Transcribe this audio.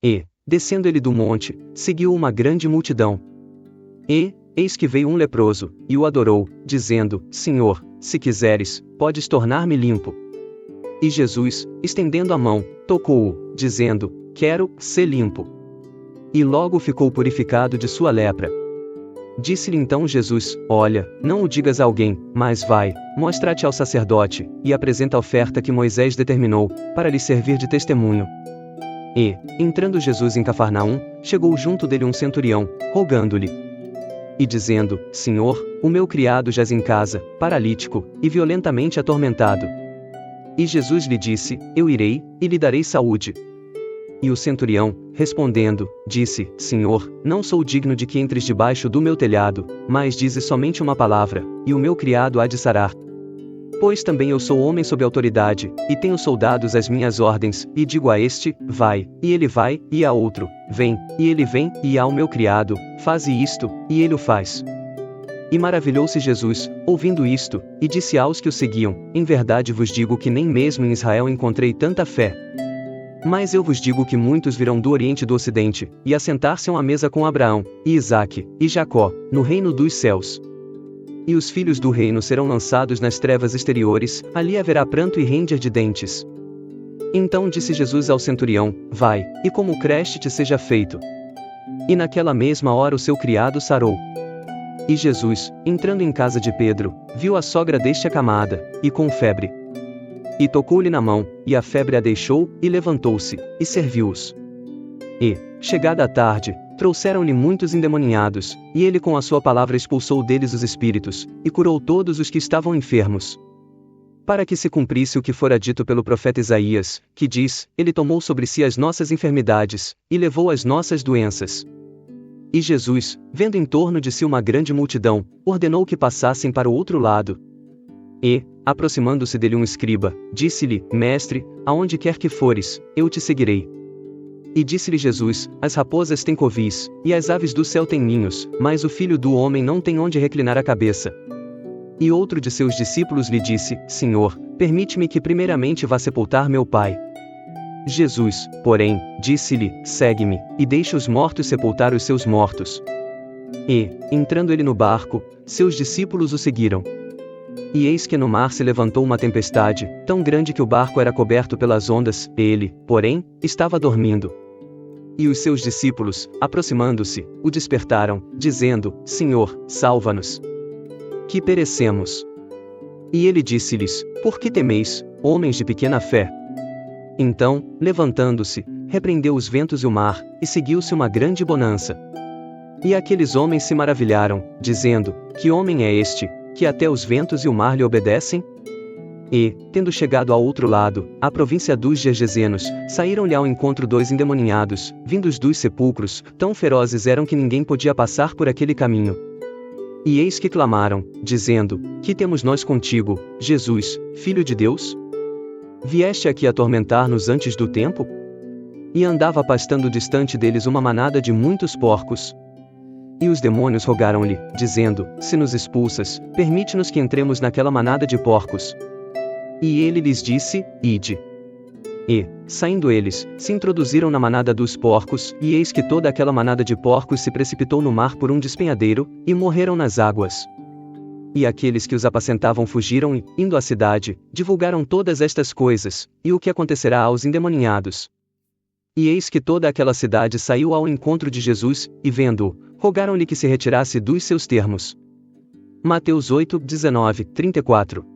E, descendo ele do monte, seguiu uma grande multidão. E, eis que veio um leproso, e o adorou, dizendo: Senhor, se quiseres, podes tornar-me limpo. E Jesus, estendendo a mão, tocou-o, dizendo: Quero ser limpo. E logo ficou purificado de sua lepra. Disse-lhe então Jesus: Olha, não o digas a alguém, mas vai, mostra-te ao sacerdote, e apresenta a oferta que Moisés determinou, para lhe servir de testemunho. E, entrando Jesus em Cafarnaum, chegou junto dele um centurião, rogando-lhe, e dizendo: Senhor, o meu criado jaz em casa, paralítico, e violentamente atormentado. E Jesus lhe disse: Eu irei, e lhe darei saúde. E o centurião, respondendo, disse: Senhor, não sou digno de que entres debaixo do meu telhado, mas dizes somente uma palavra, e o meu criado há de sarar. Pois também eu sou homem sob autoridade, e tenho soldados às minhas ordens, e digo a este: vai, e ele vai, e a outro: vem, e ele vem, e ao meu criado: faze isto, e ele o faz. E maravilhou-se Jesus, ouvindo isto, e disse aos que o seguiam: Em verdade vos digo que nem mesmo em Israel encontrei tanta fé. Mas eu vos digo que muitos virão do Oriente e do Ocidente, e assentar-se-ão à mesa com Abraão, e Isaque, e Jacó, no reino dos céus. E os filhos do reino serão lançados nas trevas exteriores, ali haverá pranto e ranger de dentes. Então disse Jesus ao centurião: Vai, e como creste te seja feito. E naquela mesma hora o seu criado sarou. E Jesus, entrando em casa de Pedro, viu a sogra deste acamada, e com febre. E tocou-lhe na mão, e a febre a deixou, e levantou-se, e serviu-os. E, chegada a tarde, trouxeram-lhe muitos endemoniados, e ele com a sua palavra expulsou deles os espíritos, e curou todos os que estavam enfermos. Para que se cumprisse o que fora dito pelo profeta Isaías, que diz: Ele tomou sobre si as nossas enfermidades, e levou as nossas doenças. E Jesus, vendo em torno de si uma grande multidão, ordenou que passassem para o outro lado. E, aproximando-se dele um escriba, disse-lhe: Mestre, aonde quer que fores, eu te seguirei. E disse-lhe Jesus: As raposas têm covis, e as aves do céu têm ninhos, mas o Filho do Homem não tem onde reclinar a cabeça. E outro de seus discípulos lhe disse: Senhor, permite-me que primeiramente vá sepultar meu pai. Jesus, porém, disse-lhe: Segue-me, e deixe os mortos sepultar os seus mortos. E, entrando ele no barco, seus discípulos o seguiram. E eis que no mar se levantou uma tempestade, tão grande que o barco era coberto pelas ondas, ele, porém, estava dormindo. E os seus discípulos, aproximando-se, o despertaram, dizendo: Senhor, salva-nos, que perecemos. E ele disse-lhes: Por que temeis, homens de pequena fé? Então, levantando-se, repreendeu os ventos e o mar, e seguiu-se uma grande bonança. E aqueles homens se maravilharam, dizendo: Que homem é este, que até os ventos e o mar lhe obedecem? E, tendo chegado ao outro lado, à província dos Gergesenos, saíram-lhe ao encontro 2 endemoniados, vindos dos sepulcros, tão ferozes eram que ninguém podia passar por aquele caminho. E eis que clamaram, dizendo: Que temos nós contigo, Jesus, Filho de Deus? Vieste aqui atormentar-nos antes do tempo? E andava pastando distante deles uma manada de muitos porcos. E os demônios rogaram-lhe, dizendo: Se nos expulsas, permite-nos que entremos naquela manada de porcos. E ele lhes disse: Ide. E, saindo eles, se introduziram na manada dos porcos, e eis que toda aquela manada de porcos se precipitou no mar por um despenhadeiro, e morreram nas águas. E aqueles que os apacentavam fugiram e, indo à cidade, divulgaram todas estas coisas, e o que acontecerá aos endemoniados. E eis que toda aquela cidade saiu ao encontro de Jesus, e vendo-o, rogaram-lhe que se retirasse dos seus termos. Mateus 8, 19, 34.